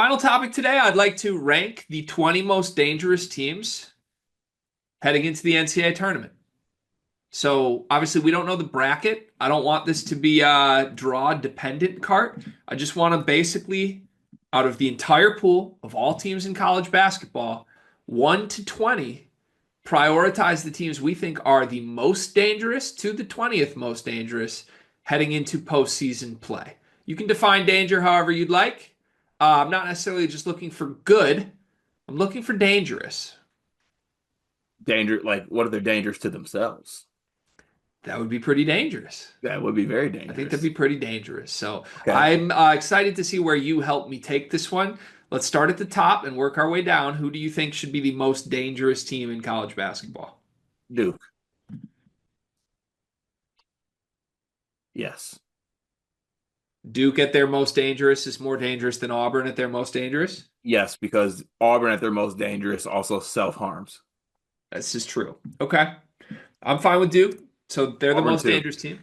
Final topic today, I'd like to rank the 20 most dangerous teams heading into the NCAA tournament. So obviously we don't know the bracket. I don't want this to be a draw dependent cart. I just want to basically, out of the entire pool of all teams in college basketball, 1 to 20, prioritize the teams we think are the most dangerous to the 20th most dangerous heading into postseason play. You can define danger however you'd like. I'm not necessarily just looking for good. I'm looking for dangerous. Danger, like what if they're dangerous to themselves? That would be pretty dangerous. That would be very I think that'd be dangerous. pretty dangerous. So Okay. I'm excited to see where you help me take this one. Let's start at the top and work our way down. Who do you think should be the most dangerous team in college basketball? Duke. Yes. Duke at their most dangerous is more dangerous than Auburn at their most dangerous. Yes, because Auburn at their most dangerous also self-harms. This is true. Okay. I'm fine with Duke. So they're the Auburn most two. dangerous team.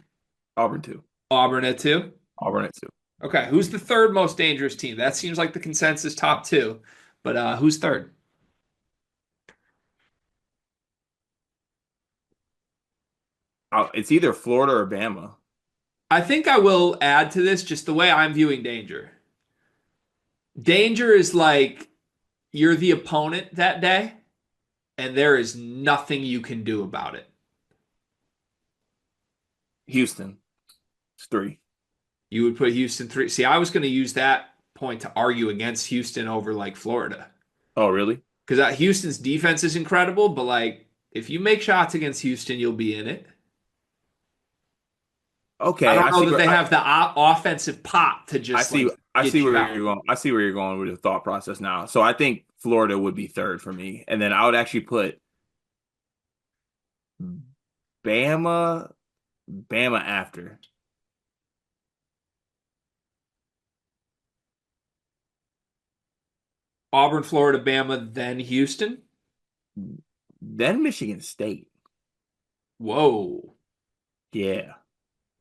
Auburn two. Auburn at two. Auburn at two. Okay. Who's the third most dangerous team? That seems like the consensus top two. But who's third? It's either Florida or Bama. I think I will add to this just the way I'm viewing danger. Danger is like you're the opponent that day, and there is nothing you can do about it. Houston. It's three. You would put Houston three. See, I was going to use that point to argue against Houston over like Florida. Oh, really? Because Houston's defense is incredible, but like if you make shots against Houston, you'll be in it. I Okay, don't I know see that where they have the offensive pop to I just see like I see get you where out. you're going. I see where you're going with the thought process now. So I think Florida would be third for me. And then I would actually put Bama, Bama after. Auburn, Florida, Bama, then Houston. Then Michigan State. Whoa. Yeah.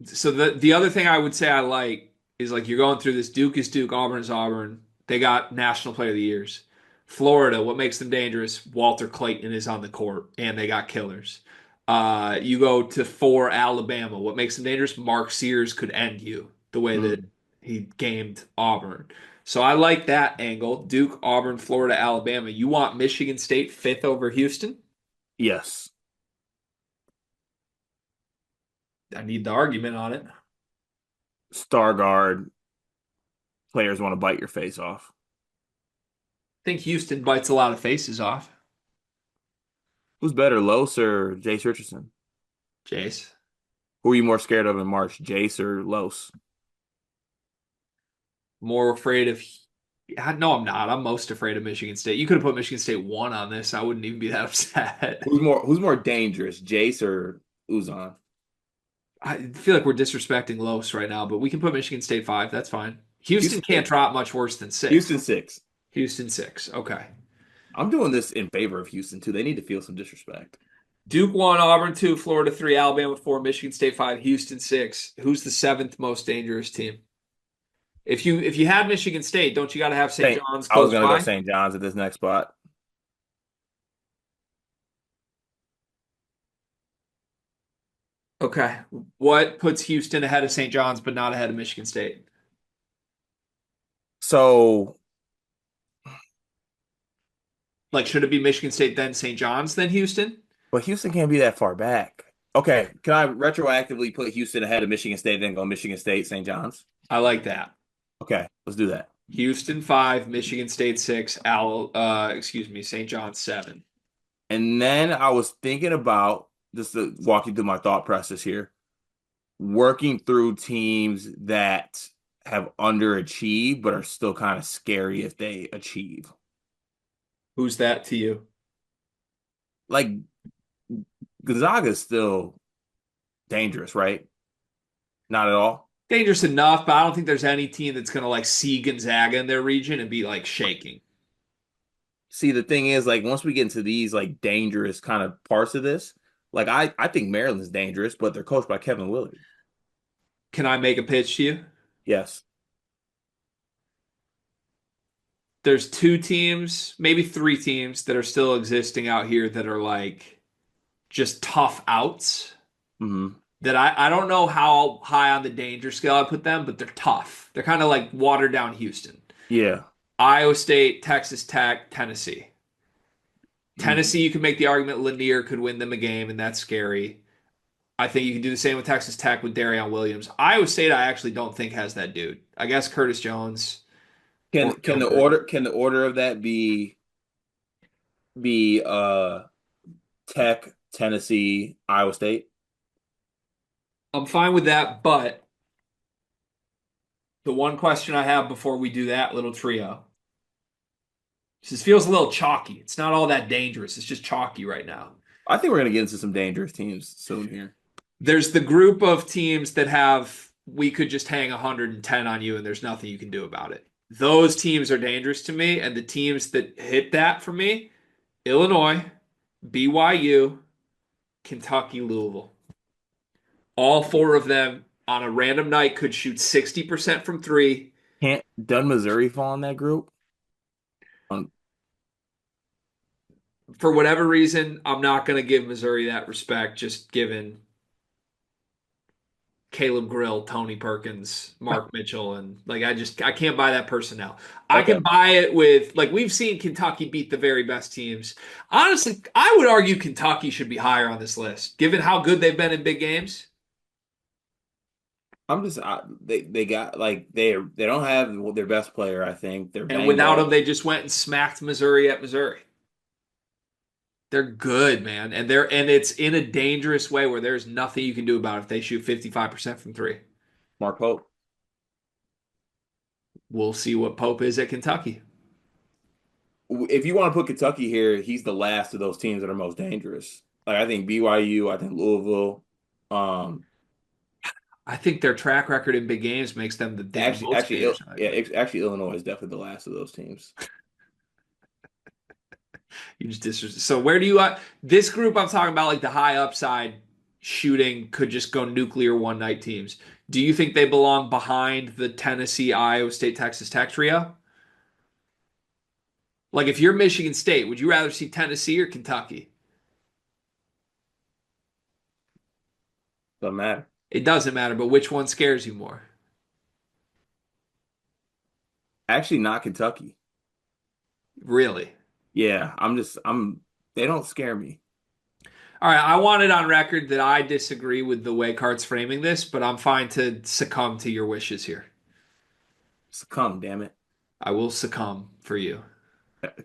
So the other thing I would say I like is like you're going through this Duke is Duke, Auburn is Auburn. They got National Player of the Years. Florida, what makes them dangerous? Walter Clayton is on the court, and they got killers. You go to four Alabama. What makes them dangerous? Mark Sears could end you the way that Mm, he gamed Auburn. So I like that angle. Duke, Auburn, Florida, Alabama. You want Michigan State fifth over Houston? yes. I need the argument on it. I Star guard players want to bite your face off. think Houston bites a lot of faces off. Who's better, Los or Jace Richardson? Jace. Who are you more scared of in March, Jace or Los? More afraid of. No, I'm not. I'm most afraid of Michigan State. You could have put Michigan State one on this. I wouldn't even be that upset. Who's more dangerous, Jace or Uzan? I feel like we're disrespecting Los right now, but we can put Michigan State five. That's fine. Houston Houston can't six. drop much worse than six. Houston six. Houston six. Okay. I'm doing this in favor of Houston too. They need to feel some disrespect. Duke one, Auburn two, Florida three, Alabama four, Michigan State five, Houston six. Who's the seventh most dangerous team? If you had Michigan State, don't you got to have St. Saint, John's I was close gonna go by? St. John's at this next spot. Okay. What puts Houston ahead of St. John's but not ahead of Michigan State? So, Like, should it be Michigan State, then St. John's, then Houston? but Houston can't be that far back. Okay, can I retroactively put Houston ahead of Michigan State, then go Michigan State, St. John's? I like that. Okay, let's do that. Houston five, Michigan State six, St. John's seven. And then I was thinking about just to walk you through my thought process here, working through teams that have underachieved but are still kind of scary if they achieve. Who's that to you? Like Gonzaga is still dangerous, right? Not at all. Dangerous enough, but I don't think there's any team that's gonna like see Gonzaga in their region and be like shaking. See, the thing is, like, once we get into these like dangerous kind of parts of this, like I think Maryland's dangerous, but they're coached by Kevin Willard. Can I make a pitch to you? Yes. There's two teams, maybe three teams that are still existing out here that are like just tough outs. Hmm. That I don't know how high on the danger scale I put them, but they're tough. They're kind of like watered down Houston. Yeah. Iowa State, Texas Tech, Tennessee. Mm. Tennessee, you can make the argument Lanier could win them a game, and that's scary. I think you can do the same with Texas Tech with Darion Williams. Iowa State, I actually don't think has that dude. I guess Curtis Jones or Gilbert. Can the order of that be Tech, Tennessee, Iowa State? I'm fine with that, but the one question I have before we do that little trio, this feels a little chalky. It's not all that dangerous. It's just chalky right now. I think we're gonna get into some dangerous teams soon here. There's the group of teams that have we could just hang 110 on you and there's nothing you can do about it. Those teams are dangerous to me, and the teams that hit that for me, Illinois, BYU, Kentucky, Louisville. All four of them on a random night could shoot 60% from three. Can't Dun Missouri fall in that group? Um, For whatever reason, I'm not going to give Missouri that respect, just given Caleb Grill, Tony Perkins, Mark Mitchell, and like I can't buy that personnel. I okay. can buy it with like we've seen Kentucky beat the very best teams. Honestly, I would argue Kentucky should be higher on this list, given how good they've been in big games. They got like they don't have their best player, I think. They're And banged without them, up. they just went and smacked Missouri at Missouri. They're good, man. And it's in a dangerous way where there's nothing you can do about it if they shoot 55% from three. Mark Pope. We'll see what Pope is at Kentucky. If you want to put Kentucky here, he's the last of those teams that are most dangerous. Like I think BYU, I think Louisville. Um, I think their track record in big games makes them the most dangerous. actually Illinois is definitely the last of those teams. You just so where do you this group I'm talking about like the high upside shooting could just go nuclear one night teams. Do you think they belong behind the Tennessee, Iowa State, Texas Tech trio? Like if you're Michigan State, would you rather see Tennessee or Kentucky? Doesn't matter. It doesn't matter, but which one scares you more? Actually, not Kentucky. Really? Yeah, they don't scare me. All right, I want it on record that I disagree with the way Cart's framing this, but I'm fine to succumb to your wishes here. Succumb, damn it. I will succumb for you.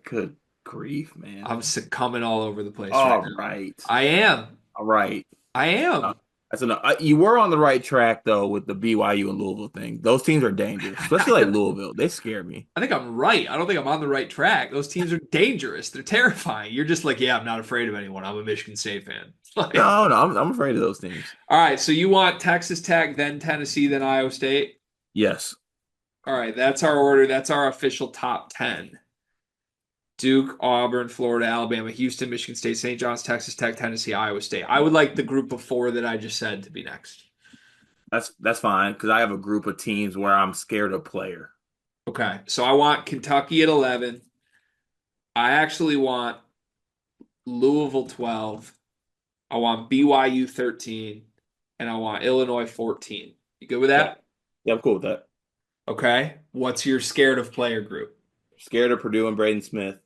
Good grief, man. I'm succumbing all over the place right All now. right. I am. All right. I Uh, am. that's enough. You were on the right track though with the BYU and Louisville thing. Those teams are dangerous, especially like Louisville. They scare me. I think I'm right. I don't think I'm on the right track. Those teams are dangerous. They're terrifying. You're just like, yeah, I'm not afraid of anyone. I'm a Michigan State fan. Like, No, no, I'm afraid of those teams. all right, so you want Texas Tech, then Tennessee, then Iowa State? Yes. All right, that's our order. That's our official top 10. Duke, Auburn, Florida, Alabama, Houston, Michigan State, St. John's, Texas Tech, Tennessee, Iowa State. I would like the group of four that I just said to be next. That's fine because I have a group of teams where I'm scared of a player. Okay, so I want Kentucky at 11. I actually want Louisville 12. I want BYU 13. And I want Illinois 14. You good with Yeah. that? Yeah, I'm cool with that. Okay. What's your scared of player group? Scared of Purdue and Braden Smith.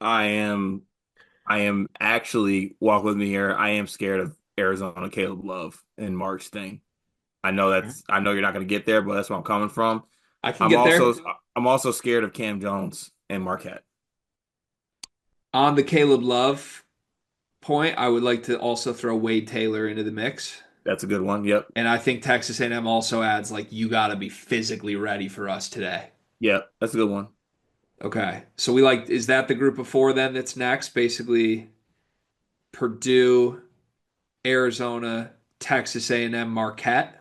I am I am actually walk with me here. I am scared of Arizona Caleb Love and Mark's thing. I know you're not going to get there, but that's where I'm coming from. I can I'm get there. also I'm also scared of Cam Jones and Marquette. On the Caleb Love point, I would like to also throw Wade Taylor into the mix. That's a good one. Yep. And I think Texas A&M also adds like you got to be physically ready for us today. Yep. That's a good one. Okay. So we like is that the group of four then that's next? Basically Purdue, Arizona, Texas A&M, Marquette.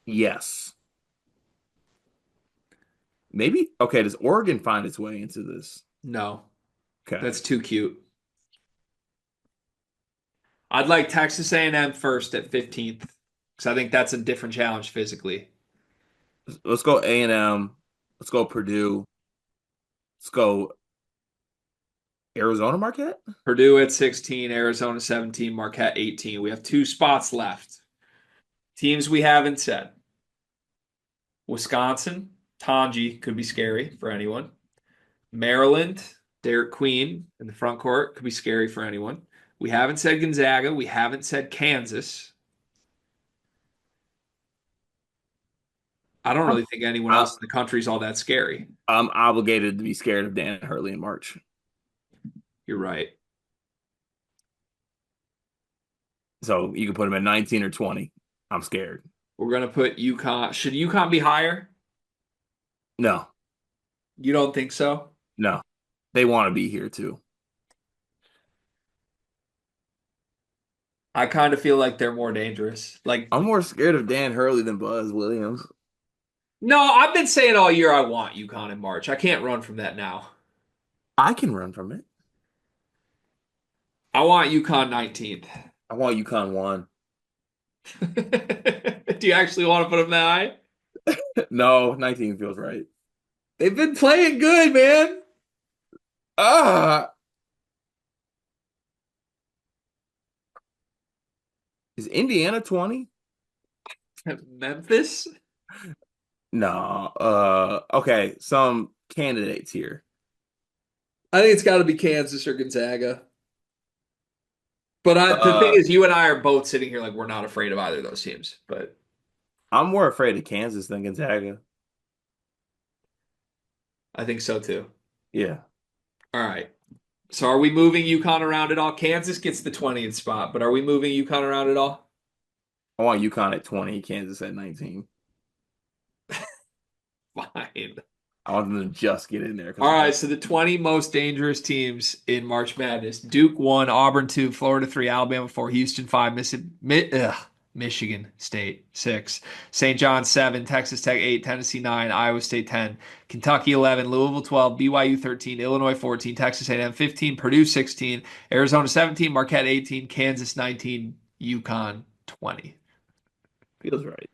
Yes. Maybe okay, does Oregon find its way into this? No, Okay. that's too cute. I'd like Texas A&M first at 15th because I think that's a different challenge physically. Let's go A&M. Let's go Purdue. Let's go Arizona Marquette. Purdue at 16, Arizona 17, Marquette 18. We have two spots left. Teams we haven't said. Wisconsin, Tanji could be scary for anyone. Maryland, Derek Queen in the front court could be scary for anyone. We haven't said Gonzaga. We haven't said Kansas. I don't I'm, really think anyone I, else in the country is all that scary. I'm obligated to be scared of Dan Hurley in March. You're right. So you can put him at 19 or 20. I'm scared. We're gonna put UConn. Should UConn be higher? No, You don't think so? no. They want to be here too. I kind of feel like they're more dangerous. Like, I'm more scared of Dan Hurley than Buzz Williams. no, I've been saying all year I want UConn in March. I can't run from that now. I can run from it. I want UConn 19th. I want UConn 1. Do you actually want to put them that high? No, 19 feels right. They've been playing good, man. Ah, is Indiana 20? Memphis? No. Okay, some candidates here. I think it's got to be Kansas or Gonzaga. But the thing Uh, is, you and I are both sitting here like we're not afraid of either of those teams. But I'm more afraid of Kansas than Gonzaga. I think so too. Yeah. All right. So are we moving UConn around at all? Kansas gets the 20th spot, but are we moving UConn around at all? I want UConn at 20, Kansas at 19. Fine. I want them to just get in there because All right, so the 20 most dangerous teams in March Madness. Duke 1, Auburn 2, Florida 3, Alabama 4, Houston 5, Michigan State 6, St. John 7, Texas Tech 8, Tennessee 9, Iowa State 10, Kentucky 11, Louisville 12, BYU 13, Illinois 14, Texas A&M 15, Purdue 16, Arizona 17, Marquette 18, Kansas 19, UConn 20. feels right.